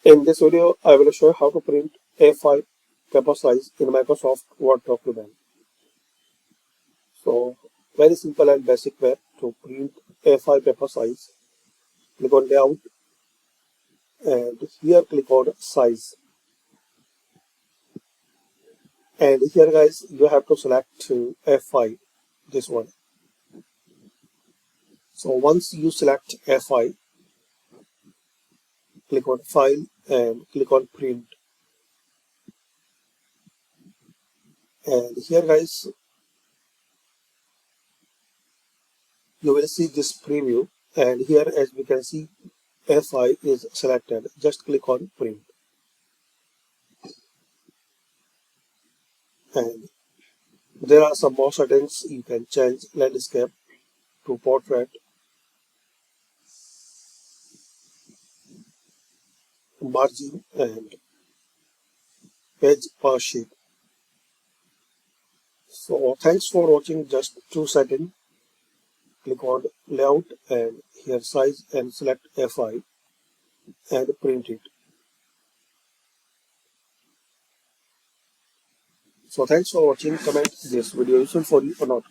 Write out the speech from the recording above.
In this video, I will show you how to print A5 paper size in Microsoft Word document. So, very simple and basic way to print A5 paper size. Click on Layout and here click on Size. And here guys, you have to select A5, this one. So once you select A5, click on File and click on Print. And here guys, you will see this preview, and here as we can see A5 is selected. Just click on Print. And there are some more settings. You can change landscape to portrait, margin, and page per sheet. So thanks for watching. Just 2 seconds. Click on layout and here size and select A5 and print it. So thanks for watching. Comment this video useful for you or not.